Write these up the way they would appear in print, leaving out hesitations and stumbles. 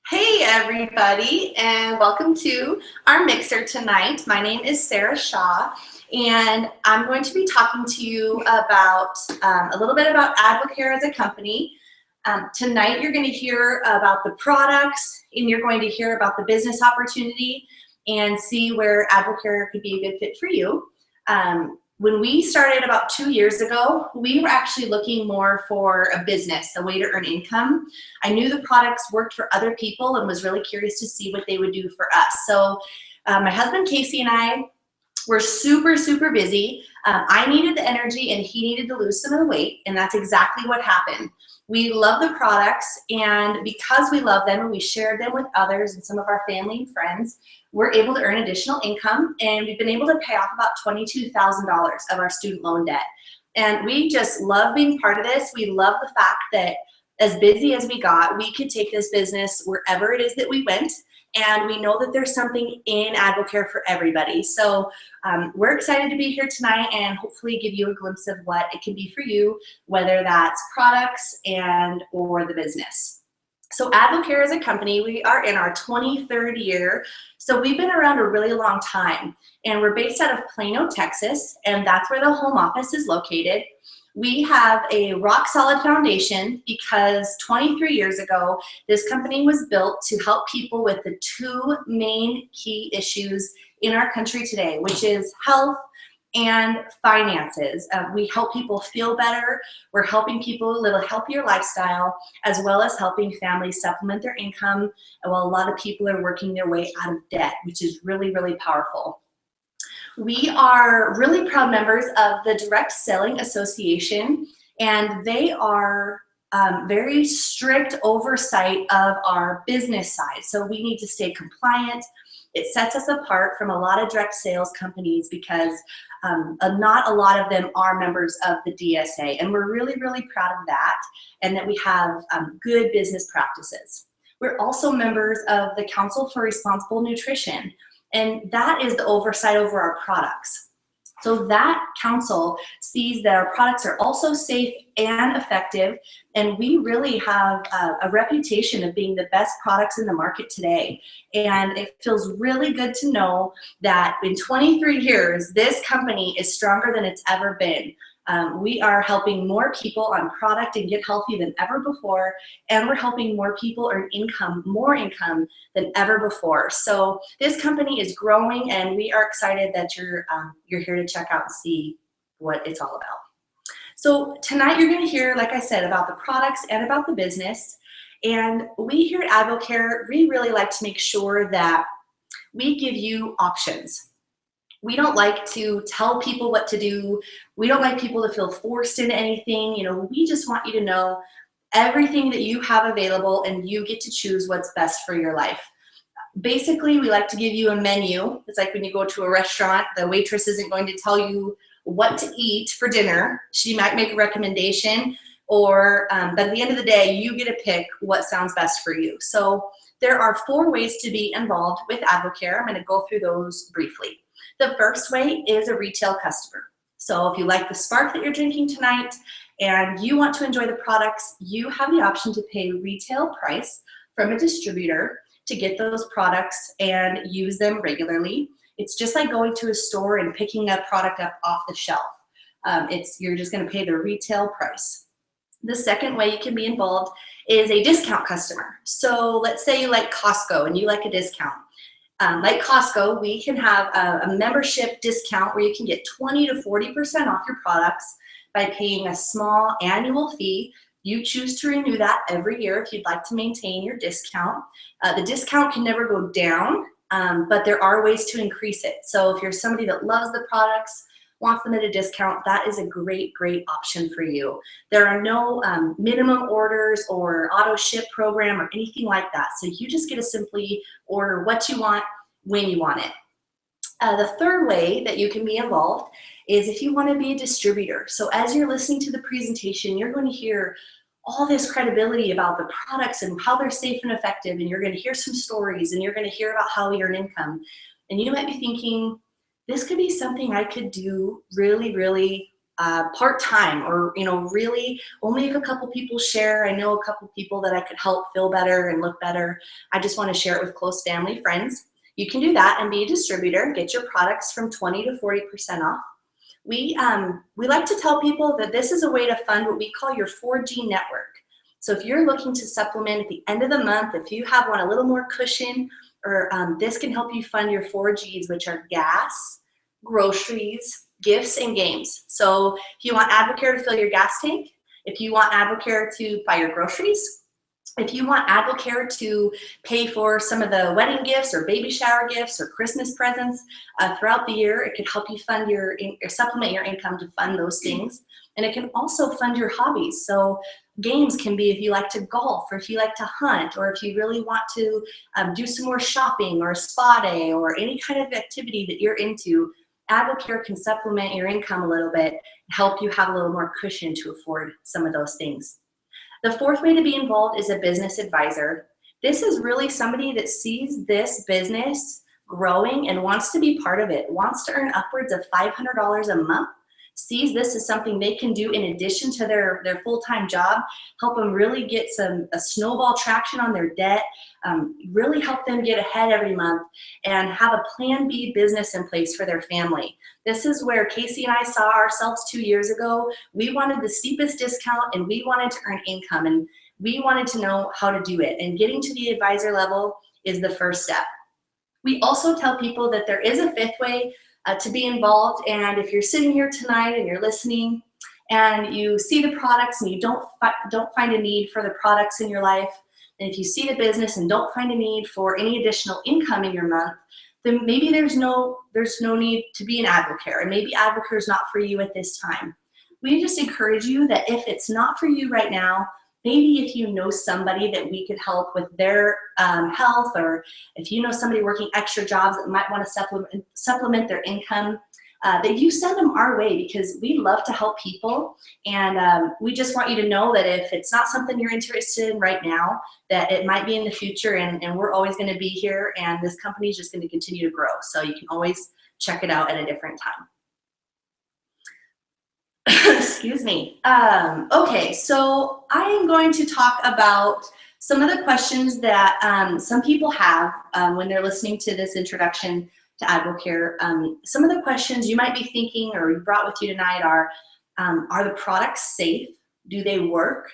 Hey everybody, and welcome to our mixer tonight. My name is Sarah Shaw, and I'm going to be talking to you about a little bit about Advocare as a company. Tonight you're going to hear about the products, and you're going to hear about the business opportunity and see where Advocare could be a good fit for you. When we started about 2 years ago, we were actually looking more for a business, a way to earn income. I knew the products worked for other people and was really curious to see what they would do for us. So my husband Casey and I were super busy. I needed the energy and he needed to lose some of the weight, and that's exactly what happened. We love the products, and because we love them and we shared them with others and some of our family and friends, we're able to earn additional income, and we've been able to pay off about $22,000 of our student loan debt. And we just love being part of this. We love the fact that as busy as we got, we could take this business wherever it is that we went, and we know that there's something in Advocare for everybody. So we're excited to be here tonight and hopefully give you a glimpse of what it can be for you, whether that's products and or the business. So Advocare as a company, we are in our 23rd year. So we've been around a really long time, and we're based out of Plano, Texas, and that's where the home office is located. We have a rock solid foundation because 23 years ago, this company was built to help people with the two main key issues in our country today, which is health and finances. We help people feel better. We're helping people live a healthier lifestyle, as well as helping families supplement their income while a lot of people are working their way out of debt, which is really powerful. We are really proud members of the Direct Selling Association, and they are very strict oversight of our business side. So we need to stay compliant. It sets us apart from a lot of direct sales companies because not a lot of them are members of the DSA, and we're really proud of that, and that we have good business practices. We're also members of the Council for Responsible Nutrition, and that is the oversight over our products. So that council sees that our products are also safe and effective, and we really have a reputation of being the best products in the market today. And it feels really good to know that in 23 years, this company is stronger than it's ever been. We are helping more people on product and get healthy than ever before, and we're helping more people earn income, more income than ever before. So this company is growing, and we are excited that you're here to check out and see what it's all about. So tonight you're going to hear, like I said, about the products and about the business. And we here at Advocare, we really like to make sure that we give you options. We don't like to tell people what to do. We don't like people to feel forced into anything. We just want you to know everything that you have available, and you get to choose what's best for your life. Basically, we like to give you a menu. It's like when you go to a restaurant, the waitress isn't going to tell you what to eat for dinner. She might make a recommendation, but at the end of the day, you get to pick what sounds best for you. So there are 4 ways to be involved with Advocare. I'm going to go through those briefly. The first way is a retail customer. So if you like the Spark that you're drinking tonight and you want to enjoy the products, you have the option to pay retail price from a distributor to get those products and use them regularly. It's just like going to a store and picking a product up off the shelf. You're just going to pay the retail price. The second way you can be involved is a discount customer. So let's say you like Costco and you like a discount. Like Costco, we can have a membership discount where you can get 20 to 40% off your products by paying a small annual fee. You choose to renew that every year if you'd like to maintain your discount. The discount can never go down, but there are ways to increase it. So if you're somebody that loves the products, wants them at a discount, that is a great option for you. There are no minimum orders or auto ship program or anything like that. So you just get to simply order what you want when you want it. The third way that you can be involved is if you want to be a distributor. So as you're listening to the presentation, you're going to hear all this credibility about the products and how they're safe and effective, and you're going to hear some stories, and you're going to hear about how we earn income. And you might be thinking, this could be something I could do really part-time, or really only if a couple people share. I know a couple people that I could help feel better and look better. I just want to share it with close family, friends. You can do that and be a distributor. Get your products from 20 to 40% off. We like to tell people that this is a way to fund what we call your 4G network. So if you're looking to supplement at the end of the month, if you want a little more cushion, or this can help you fund your 4Gs, which are gas, groceries, gifts, and games. So if you want Advocare to fill your gas tank, if you want Advocare to buy your groceries, if you want Advocare to pay for some of the wedding gifts or baby shower gifts or Christmas presents throughout the year, it could help you fund or supplement your income to fund those things. And it can also fund your hobbies. So games can be if you like to golf, or if you like to hunt, or if you really want to do some more shopping or a spa day or any kind of activity that you're into. Advocare can supplement your income a little bit, help you have a little more cushion to afford some of those things. The fourth way to be involved is a business advisor. This is really somebody that sees this business growing and wants to be part of it, wants to earn upwards of $500 a month, sees this as something they can do in addition to their full-time job, help them really get a snowball traction on their debt, really help them get ahead every month, and have a plan B business in place for their family. This is where Casey and I saw ourselves 2 years ago. We wanted the steepest discount, and we wanted to earn income, and we wanted to know how to do it. And getting to the advisor level is the first step. We also tell people that there is a fifth way to be involved. And if you're sitting here tonight and you're listening and you see the products and you don't find a need for the products in your life, and if you see the business and don't find a need for any additional income in your month, then maybe there's no need to be an Advocare, and maybe Advocare is not for you at this time. We just encourage you that if it's not for you right now, maybe if you know somebody that we could help with their health, or if you know somebody working extra jobs that might want to supplement their income, that you send them our way, because we love to help people. And we just want you to know that if it's not something you're interested in right now, that it might be in the future, and we're always going to be here, and this company is just going to continue to grow. So you can always check it out at a different time. Excuse me. Okay, so I am going to talk about some of the questions that some people have when they're listening to this introduction to Advocare. Some of the questions you might be thinking, or you brought with you tonight, are the products safe? Do they work?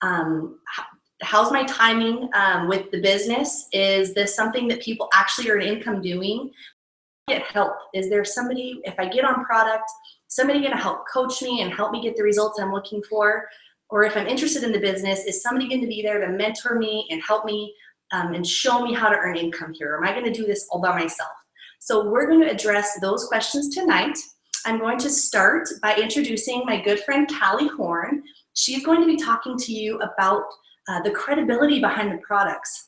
How's my timing with the business? Is this something that people actually earn income doing? Get help. Is there somebody, if I get on product, somebody going to help coach me and help me get the results I'm looking for? Or if I'm interested in the business, is somebody going to be there to mentor me and help me and show me how to earn income here? Or am I going to do this all by myself? So we're going to address those questions tonight. I'm going to start by introducing my good friend Callie Horn. She's going to be talking to you about the credibility behind the products.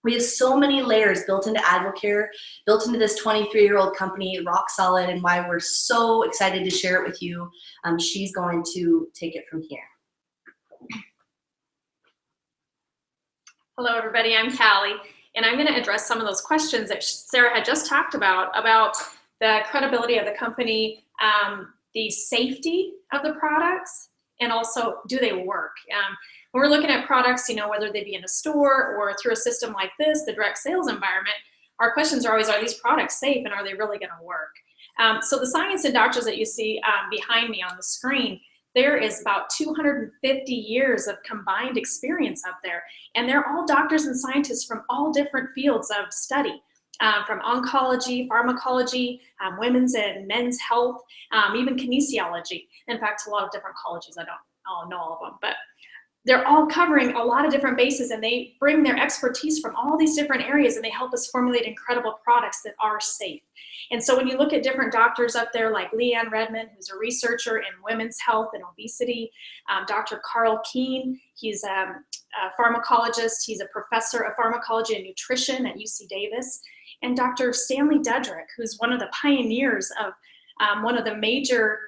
We have so many layers built into Advocare, built into this 23-year-old company, rock solid, and why we're so excited to share it with you. She's going to take it from here. Hello, everybody. I'm Callie, and I'm going to address some of those questions that Sarah had just talked about the credibility of the company, the safety of the products, and also, do they work? When we're looking at products, whether they be in a store or through a system like this, the direct sales environment, our questions are always, are these products safe, and are they really going to work? So the science and doctors that you see behind me on the screen, there is about 250 years of combined experience up there. And they're all doctors and scientists from all different fields of study, from oncology, pharmacology, women's and men's health, even kinesiology. In fact, a lot of different colleges. I don't know all of them, but they're all covering a lot of different bases, and they bring their expertise from all these different areas, and they help us formulate incredible products that are safe. And so when you look at different doctors up there, like Leanne Redmond, who's a researcher in women's health and obesity, Dr. Carl Keene, he's a pharmacologist, he's a professor of pharmacology and nutrition at UC Davis, and Dr. Stanley Dedrick, who's one of the pioneers of one of the major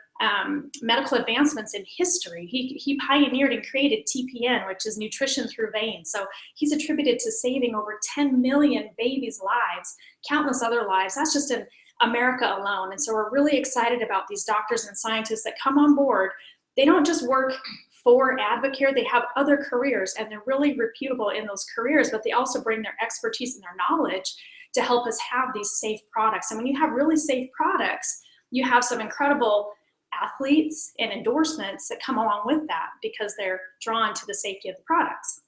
medical advancements in history. He pioneered and created TPN, which is nutrition through veins. So he's attributed to saving over 10 million babies' lives, countless other lives. That's just a America alone. And so we're really excited about these doctors and scientists that come on board. They don't just work for Advocare, they have other careers and they're really reputable in those careers, but they also bring their expertise and their knowledge to help us have these safe products. And when you have really safe products, you have some incredible athletes and endorsements that come along with that because they're drawn to the safety of the products.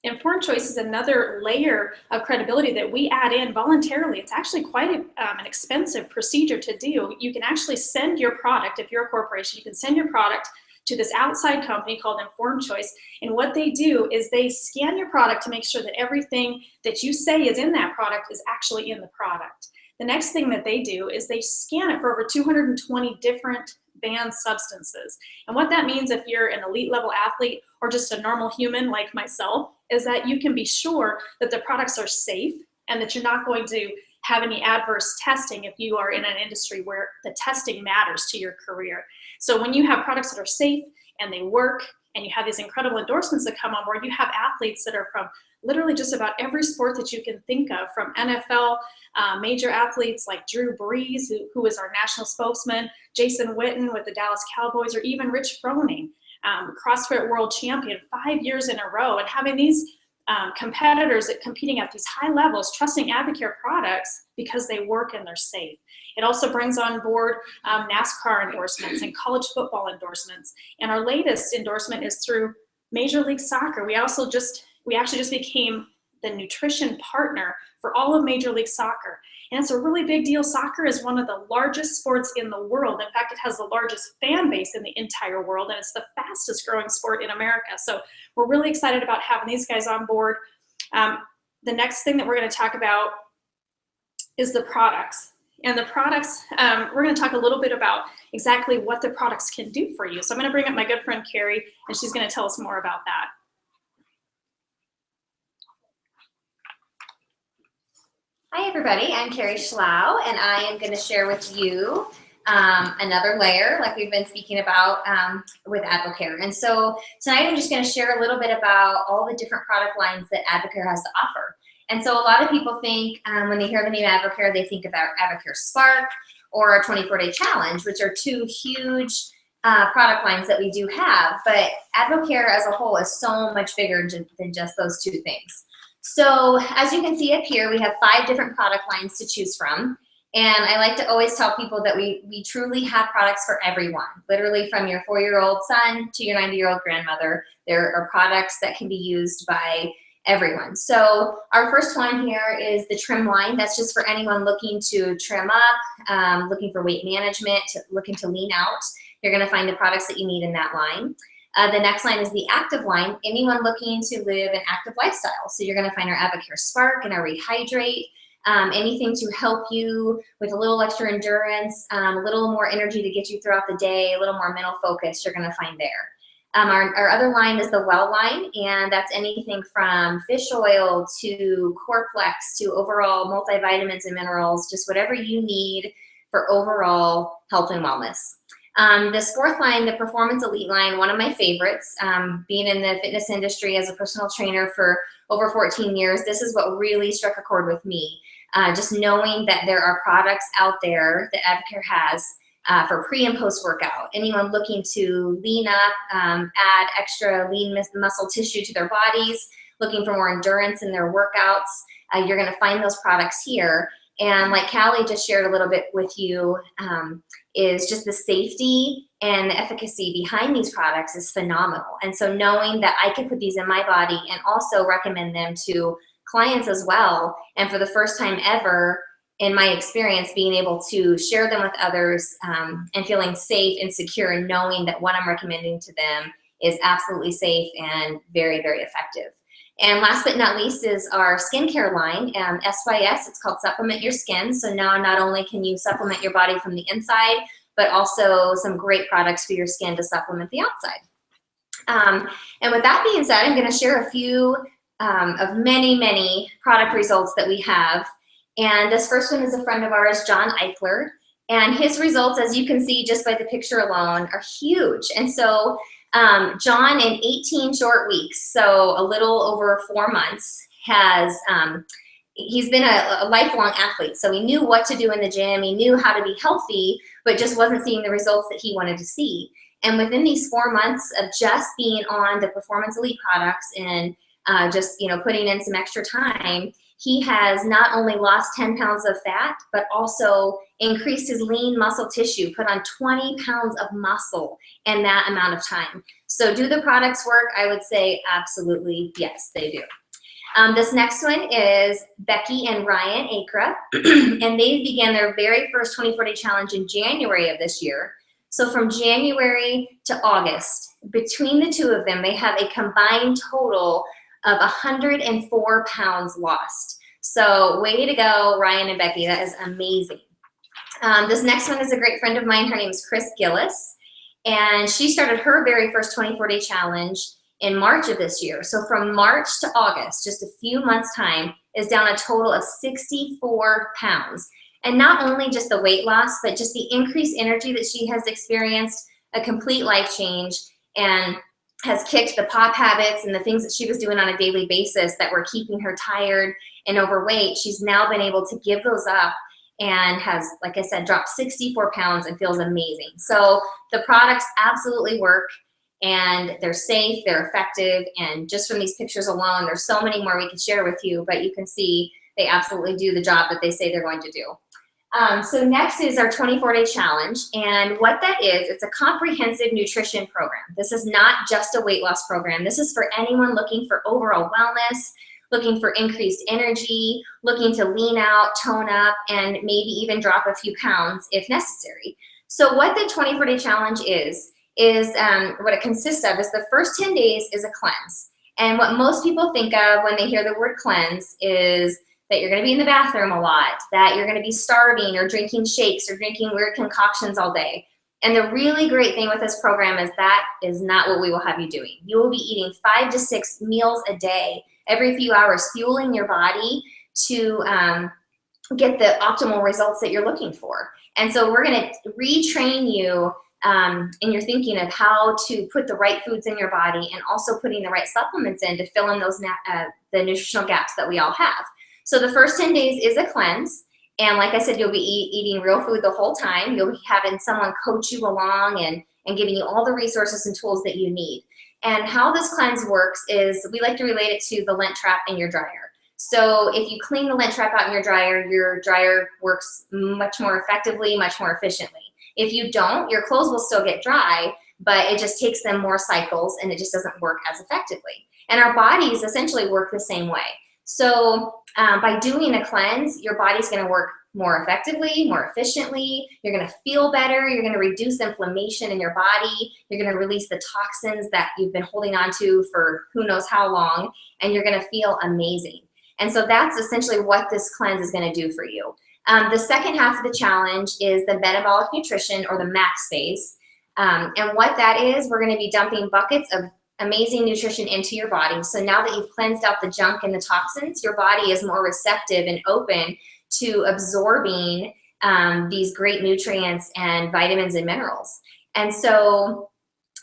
Informed choice is another layer of credibility that we add in voluntarily. It's actually quite an expensive procedure to do. You can actually send your product, if you're a corporation, you can send your product to this outside company called Informed Choice. And what they do is they scan your product to make sure that everything that you say is in that product is actually in the product. The next thing that they do is they scan it for over 220 different banned substances. And what that means, if you're an elite level athlete or just a normal human like myself, is that you can be sure that the products are safe and that you're not going to have any adverse testing if you are in an industry where the testing matters to your career. So when you have products that are safe and they work and you have these incredible endorsements that come on board, you have athletes that are from literally just about every sport that you can think of, from NFL major athletes like Drew Brees, who is our national spokesman, Jason Witten with the Dallas Cowboys, or even Rich Froning, CrossFit world champion 5 years in a row. And having these competitors that competing at these high levels, trusting Advocare products because they work and they're safe. It also brings on board NASCAR endorsements and college football endorsements. And our latest endorsement is through Major League Soccer. We actually just became the nutrition partner for all of Major League Soccer. And it's a really big deal. Soccer is one of the largest sports in the world. In fact, it has the largest fan base in the entire world, and it's the fastest growing sport in America. So we're really excited about having these guys on board. The next thing that we're going to talk about is the products. And the products, we're going to talk a little bit about exactly what the products can do for you. So I'm going to bring up my good friend Carrie, and she's going to tell us more about that. Hi everybody, I'm Carrie Schlau, and I am going to share with you another layer like we've been speaking about with Advocare. And so tonight I'm just going to share a little bit about all the different product lines that Advocare has to offer. And so a lot of people think when they hear the name Advocare, they think about Advocare Spark or our 24-day challenge, which are two huge product lines that we do have. But Advocare as a whole is so much bigger than just those two things. So as you can see up here, we have 5 different product lines to choose from. And I like to always tell people that we truly have products for everyone, literally from your 4-year-old son to your 90-year-old grandmother. There are products that can be used by everyone. So our first one here is the trim line. That's just for anyone looking to trim up, looking for weight management, looking to lean out. You're going to find the products that you need in that line. The next line is the active line, anyone looking to live an active lifestyle. So you're going to find our Advocare Spark and our Rehydrate, anything to help you with a little extra endurance, a little more energy to get you throughout the day, a little more mental focus, you're going to find there. Our other line is the Well line, and that's anything from fish oil to Coreplex to overall multivitamins and minerals, just whatever you need for overall health and wellness. This fourth line, the Performance Elite line, one of my favorites, being in the fitness industry as a personal trainer for over 14 years, this is what really struck a chord with me. Just knowing that there are products out there that Advocare has for pre and post workout. Anyone looking to lean up, add extra lean muscle tissue to their bodies, looking for more endurance in their workouts, you're going to find those products here. And like Callie just shared a little bit with you, is just the safety and the efficacy behind these products is phenomenal. And so knowing that I can put these in my body and also recommend them to clients as well, and for the first time ever in my experience being able to share them with others and feeling safe and secure and knowing that what I'm recommending to them is absolutely safe and very, very effective. And last but not least is our skincare line, SYS. It's called Supplement Your Skin. So now not only can you supplement your body from the inside, but also some great products for your skin to supplement the outside. And with that being said, I'm going to share a few of many, many product results that we have. And this first one is a friend of ours, John Eichler. And his results, as you can see just by the picture alone, are huge. And so John, in 18 short weeks, so a little over 4 months, has he's been a lifelong athlete, so he knew what to do in the gym, he knew how to be healthy, but just wasn't seeing the results that he wanted to see. And within these 4 months of just being on the Performance Elite products and just putting in some extra time, he has not only lost 10 pounds of fat, but also increased his lean muscle tissue, put on 20 pounds of muscle in that amount of time. So do the products work? I would say absolutely yes, they do. This next one is Becky and Ryan Akra, and they began their very first 24-day challenge in January of this year. So from January to August, between the two of them, they have a combined total of 104 pounds lost. So way to go, Ryan and Becky, that is amazing. This next one is a great friend of mine. Her name is Chris Gillis, and she started her very first 24-day challenge in March of this year. So from March to August, just a few months time, is down a total of 64 pounds. And not only just the weight loss, but just the increased energy that she has experienced, a complete life change, and has kicked the pop habits and the things that she was doing on a daily basis that were keeping her tired and overweight. She's now been able to give those up and has, like I said, dropped 64 pounds and feels amazing. So the products absolutely work, and they're safe, they're effective, and just from these pictures alone, there's so many more we could share with you, but you can see they absolutely do the job that they say they're going to do. So next is our 24-day challenge, and what that is, it's a comprehensive nutrition program. This is not just a weight loss program. This is for anyone looking for overall wellness, looking for increased energy, looking to lean out, tone up, and maybe even drop a few pounds if necessary. So what the 24-day challenge is what it consists of is the first 10 days is a cleanse. And what most people think of when they hear the word cleanse is that you're going to be in the bathroom a lot, that you're going to be starving or drinking shakes or drinking weird concoctions all day. And the really great thing with this program is that is not what we will have you doing. You will be eating 5 to 6 meals a day, every few hours, fueling your body to get the optimal results that you're looking for. And so we're going to retrain you in your thinking of how to put the right foods in your body, and also putting the right supplements in to fill in those the nutritional gaps that we all have. So the first 10 days is a cleanse. And like I said, you'll be eating real food the whole time. You'll be having someone coach you along and giving you all the resources and tools that you need. And how this cleanse works is we like to relate it to the lint trap in your dryer. So if you clean the lint trap out in your dryer works much more effectively, much more efficiently. If you don't, your clothes will still get dry, but it just takes them more cycles and it just doesn't work as effectively. And our bodies essentially work the same way. So by doing a cleanse, your body's going to work more effectively, more efficiently. You're going to feel better. You're going to reduce inflammation in your body. You're going to release the toxins that you've been holding on to for who knows how long, and you're going to feel amazing. And so that's essentially what this cleanse is going to do for you. The second half of the challenge is the metabolic nutrition, or the max phase. And what that is, we're going to be dumping buckets of amazing nutrition into your body. So now that you've cleansed out the junk and the toxins, your body is more receptive and open to absorbing these great nutrients and vitamins and minerals. And so,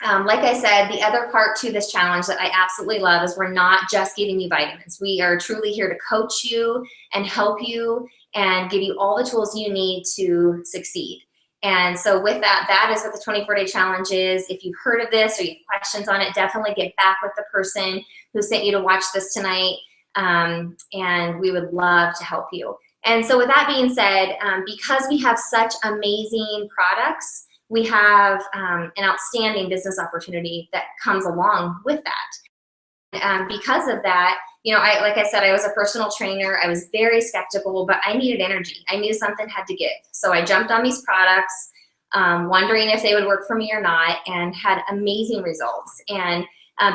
like I said, the other part to this challenge that I absolutely love is we're not just giving you vitamins. We are truly here to coach you and help you and give you all the tools you need to succeed. And so with that, that is what the 24-day challenge is. If you've heard of this or you have questions on it, definitely get back with the person who sent you to watch this tonight, and we would love to help you. And so with that being said, because we have such amazing products, we have an outstanding business opportunity that comes along with that. Because of that, like I said, I was a personal trainer. I was very skeptical, but I needed energy. I knew something had to give. So I jumped on these products, wondering if they would work for me or not, and had amazing results. And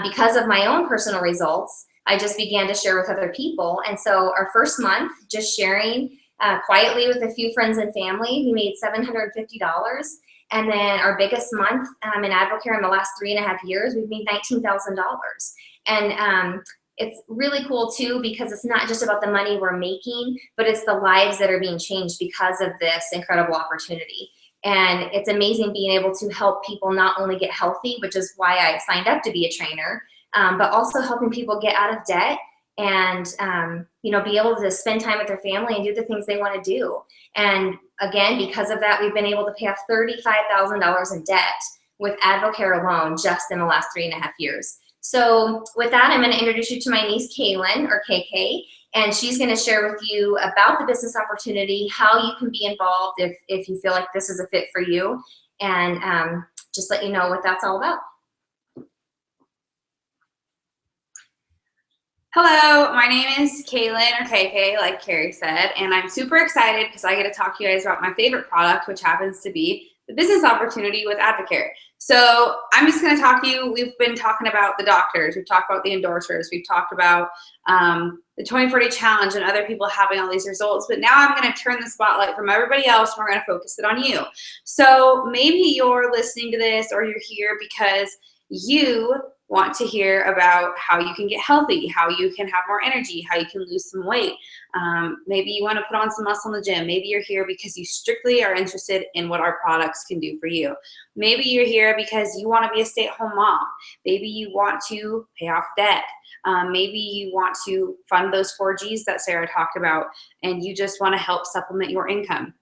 because of my own personal results, I just began to share with other people. And so our first month, just sharing quietly with a few friends and family, we made $750. And then our biggest month in AdvoCare in the last 3.5 years, we've made $19,000. And it's really cool too, because it's not just about the money we're making, but it's the lives that are being changed because of this incredible opportunity. And it's amazing being able to help people not only get healthy, which is why I signed up to be a trainer, but also helping people get out of debt and be able to spend time with their family and do the things they want to do. And again, because of that, we've been able to pay off $35,000 in debt with Advocare alone just in the last 3.5 years. So with that, I'm going to introduce you to my niece, Kaylin, or KK, and she's going to share with you about the business opportunity, how you can be involved if you feel like this is a fit for you, and just let you know what that's all about. Hello, my name is Kaylin, or KK, like Carrie said, and I'm super excited because I get to talk to you guys about my favorite product, which happens to be the business opportunity with Advocare. So I'm just going to talk to you. We've been talking about the doctors. We've talked about the endorsers. We've talked about the 20/40 challenge and other people having all these results. But now I'm going to turn the spotlight from everybody else, and we're going to focus it on you. So maybe you're listening to this, or you're here because you want to hear about how you can get healthy, how you can have more energy, how you can lose some weight. Maybe you want to put on some muscle in the gym. Maybe you're here because you strictly are interested in what our products can do for you. Maybe you're here because you want to be a stay-at-home mom. Maybe you want to pay off debt. Maybe you want to fund those 4Gs that Sarah talked about, and you just want to help supplement your income,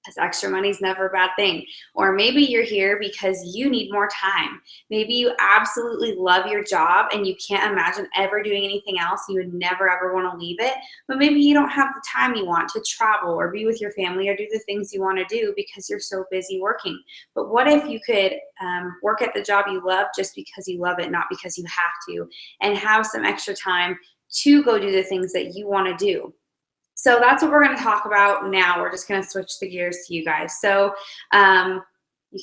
because extra money is never a bad thing. Or maybe you're here because you need more time. Maybe you absolutely love your job and you can't imagine ever doing anything else. You would never ever want to leave it, but maybe you don't have the time you want to travel or be with your family or do the things you want to do because you're so busy working. But what if you could work at the job you love just because you love it, not because you have to, and have some extra time to go do the things that you want to do? So that's what we're going to talk about now. We're just going to switch the gears to you guys. So you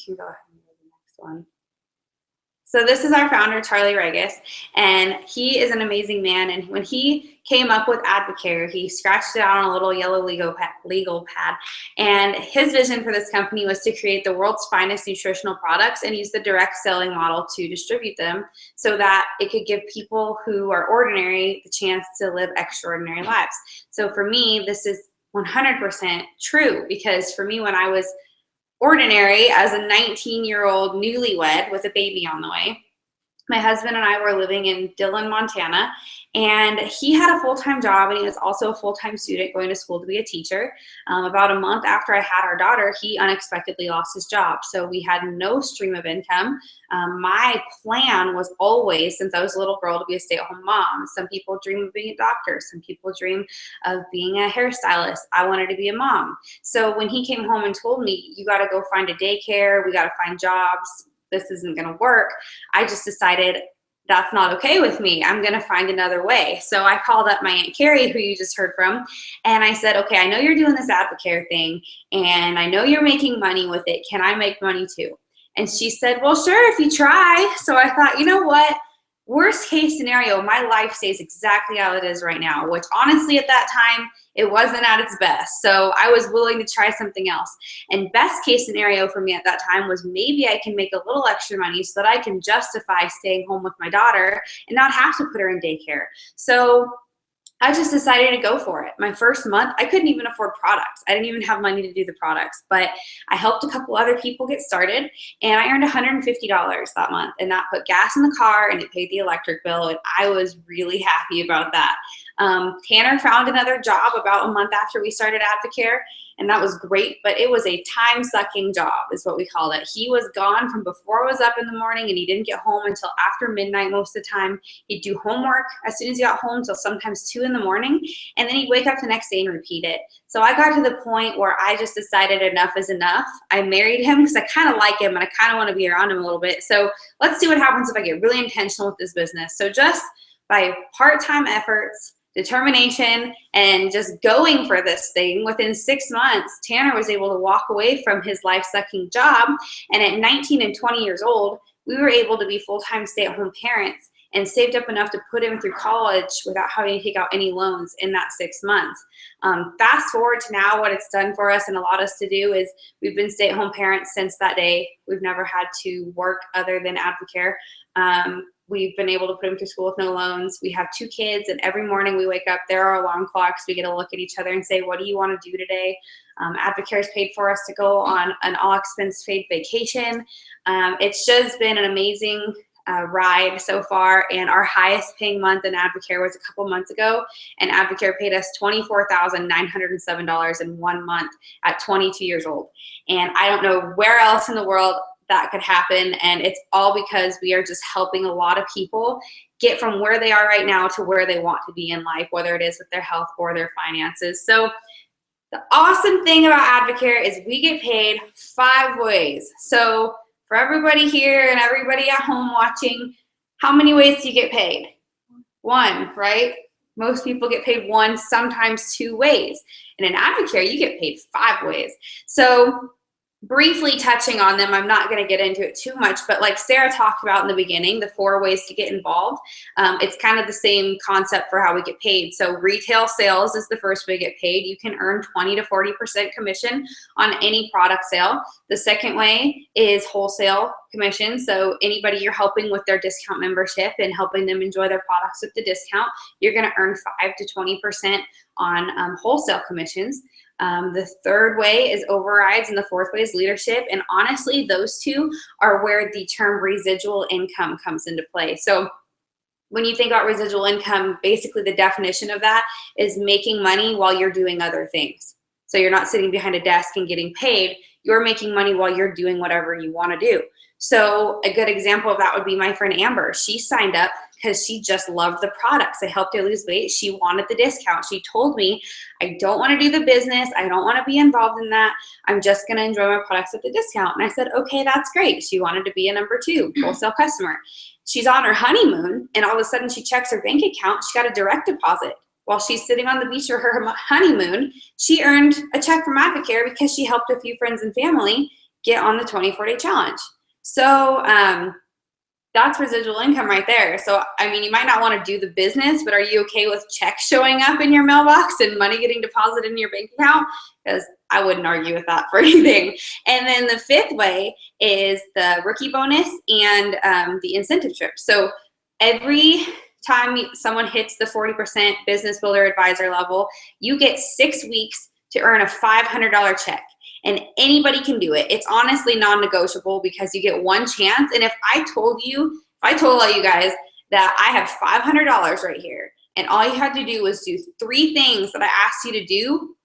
can go ahead and move to the next one. So this is our founder, Charlie Regis, and he is an amazing man. And when he came up with Advocare, he scratched it out on a little yellow legal pad. And his vision for this company was to create the world's finest nutritional products and use the direct selling model to distribute them so that it could give people who are ordinary the chance to live extraordinary lives. So for me, this is 100% true, because for me, when I was ordinary as a 19-year-old newlywed with a baby on the way, my husband and I were living in Dillon, Montana, and he had a full-time job, and he was also a full-time student going to school to be a teacher. About a month after I had our daughter, he unexpectedly lost his job, so we had no stream of income. My plan was always, since I was a little girl, to be a stay-at-home mom. Some people dream of being a doctor. Some people dream of being a hairstylist. I wanted to be a mom. So when he came home and told me, you got to go find a daycare, we got to find jobs, this isn't going to work, I just decided that's not okay with me. I'm going to find another way. So I called up my Aunt Carrie, who you just heard from, and I said, okay, I know you're doing this Advocare thing, and I know you're making money with it. Can I make money too? And she said, well, sure, if you try. So I thought, you know what? Worst case scenario, my life stays exactly how it is right now, which honestly at that time, it wasn't at its best. So I was willing to try something else. And best case scenario for me at that time was maybe I can make a little extra money so that I can justify staying home with my daughter and not have to put her in daycare. So I just decided to go for it. My first month, I couldn't even afford products. I didn't even have money to do the products, but I helped a couple other people get started, and I earned $150 that month, and that put gas in the car and it paid the electric bill, and I was really happy about that. Tanner found another job about a month after we started Advocare, and that was great, but it was a time-sucking job is what we called it. He was gone from before I was up in the morning, and he didn't get home until after midnight most of the time. He'd do homework as soon as he got home till sometimes 2 in the morning, and then he'd wake up the next day and repeat it. So I got to the point where I just decided enough is enough. I married him because I kind of like him and I kind of want to be around him a little bit. So let's see what happens if I get really intentional with this business. So just by part-time efforts, determination, and just going for this thing, within 6 months, Tanner was able to walk away from his life-sucking job. And at 19 and 20 years old, we were able to be full-time stay-at-home parents and saved up enough to put him through college without having to take out any loans in that 6 months. Fast forward to now, what it's done for us and allowed us to do is we've been stay-at-home parents since that day. We've never had to work other than Advocare. We've been able to put him through school with no loans. We have 2 kids, and every morning we wake up, there are alarm clocks. We get to look at each other and say, what do you want to do today? Advocare has paid for us to go on an all-expense paid vacation. It's just been an amazing ride so far, and our highest paying month in Advocare was a couple months ago, and Advocare paid us $24,907 in 1 month at 22 years old. And I don't know where else in the world that could happen, and it's all because we are just helping a lot of people get from where they are right now to where they want to be in life, whether it is with their health or their finances. So the awesome thing about Advocare is we get paid 5 ways. So for everybody here and everybody at home watching, how many ways do you get paid? 1, right? Most people get paid 1, sometimes 2 ways. And in Advocare, you get paid 5 ways. So briefly touching on them, I'm not going to get into it too much, but like Sarah talked about in the beginning, the 4 ways to get involved, it's kind of the same concept for how we get paid. So retail sales is the first way to get paid. You can earn 20 to 40% commission on any product sale. The second way is wholesale commission. So anybody you're helping with their discount membership and helping them enjoy their products with the discount, you're going to earn 5 to 20% on wholesale commissions. The third way is overrides, and the fourth way is leadership. And honestly, those 2 are where the term residual income comes into play. So when you think about residual income, basically the definition of that is making money while you're doing other things. So you're not sitting behind a desk and getting paid. You're making money while you're doing whatever you want to do. So a good example of that would be my friend Amber. She signed up because she just loved the products. I helped her lose weight. She wanted the discount. She told me, I don't want to do the business. I don't want to be involved in that. I'm just going to enjoy my products at the discount. And I said, okay, that's great. She wanted to be a number 2 wholesale customer. She's on her honeymoon, and all of a sudden she checks her bank account. She got a direct deposit. While she's sitting on the beach for her honeymoon, she earned a check from Advocare because she helped a few friends and family get on the 24-day challenge. So that's residual income right there. So, I mean, you might not want to do the business, but are you okay with checks showing up in your mailbox and money getting deposited in your bank account? Because I wouldn't argue with that for anything. And then the 5th way is the rookie bonus and the incentive trip. So every time someone hits the 40% business builder advisor level, you get 6 weeks to earn a $500 check. And anybody can do it. It's honestly non-negotiable because you get 1 chance. And if I told all you guys that I have $500 right here, and all you had to do was do 3 things that I asked you to do,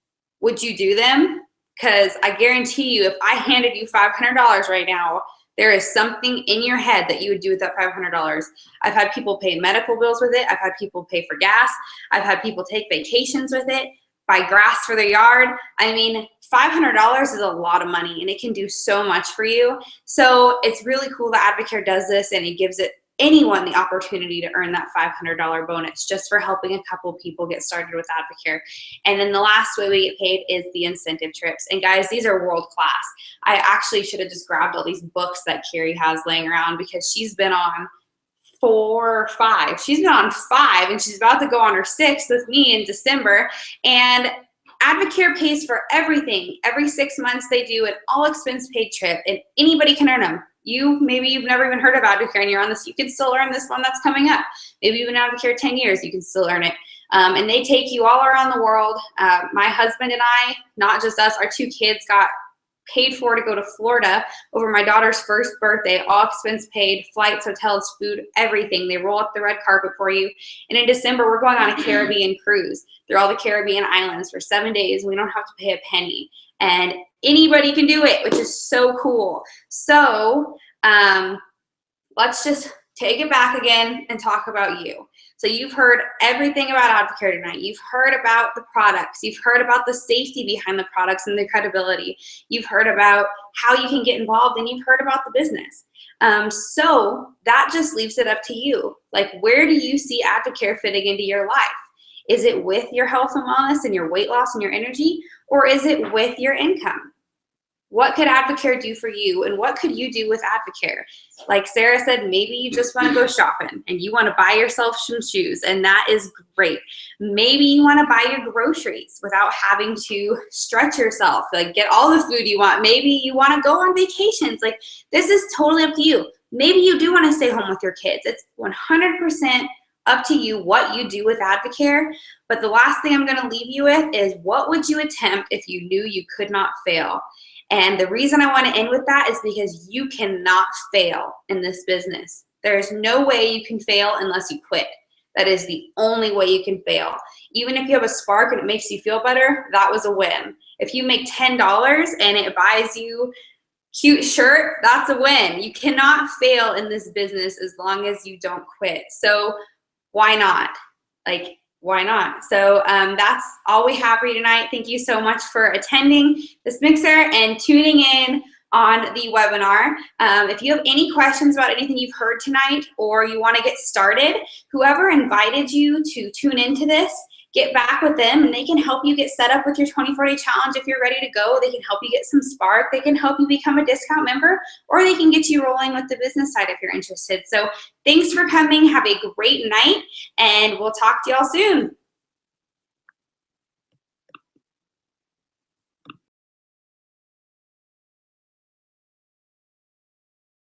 would you do them? Because I guarantee you, if I handed you $500 right now, there is something in your head that you would do with that $500. I've had people pay medical bills with it. I've had people pay for gas. I've had people take vacations with it, buy grass for their yard. I mean, $500 is a lot of money, and it can do so much for you. So it's really cool that Advocare does this, and it gives anyone the opportunity to earn that $500 bonus just for helping a couple people get started with Advocare. And then the last way we get paid is the incentive trips. And guys, these are world class. I actually should have just grabbed all these books that Carrie has laying around because she's been on 4 or 5. She's been on 5, and she's about to go on her 6th with me in December. And Advocare pays for everything. Every 6 months they do an all expense paid trip, and anybody can earn them. Maybe you've never even heard of Advocare and you're on this, you can still earn this one that's coming up. Maybe you've been Advocare 10 years, you can still earn it. And they take you all around the world. My husband and I, not just us, our 2 kids got paid for to go to Florida over my daughter's 1st birthday, all expense paid, flights, hotels, food, everything. They roll up the red carpet for you. And in December, we're going on a Caribbean cruise through all the Caribbean islands for 7 days. We don't have to pay a penny. And anybody can do it, which is so cool. So let's just take it back again and talk about you. So you've heard everything about Advocare tonight. You've heard about the products. You've heard about the safety behind the products and the credibility. You've heard about how you can get involved, and you've heard about the business. So that just leaves it up to you. Like, where do you see Advocare fitting into your life? Is it with your health and wellness and your weight loss and your energy, or is it with your income? What could Advocare do for you, and what could you do with Advocare? Like Sarah said, maybe you just want to go shopping and you want to buy yourself some shoes, and that is great. Maybe you want to buy your groceries without having to stretch yourself, like get all the food you want. Maybe you want to go on vacations. Like, this is totally up to you. Maybe you do want to stay home with your kids. It's 100% up to you what you do with Advocare. But the last thing I'm going to leave you with is, what would you attempt if you knew you could not fail? And the reason I want to end with that is because you cannot fail in this business. There's no way you can fail unless you quit. That is the only way you can fail. Even if you have a spark and it makes you feel better, that was a win. If you make $10 and it buys you cute shirt, that's a win. You cannot fail in this business as long as you don't quit. So why not? Like, why not? So that's all we have for you tonight. Thank you so much for attending this mixer and tuning in on the webinar. If you have any questions about anything you've heard tonight or you want to get started, whoever invited you to tune into this, get back with them and they can help you get set up with your 24-day challenge. If you're ready to go, they can help you get some spark. They can help you become a discount member, or they can get you rolling with the business side if you're interested. So thanks for coming. Have a great night, and we'll talk to y'all soon.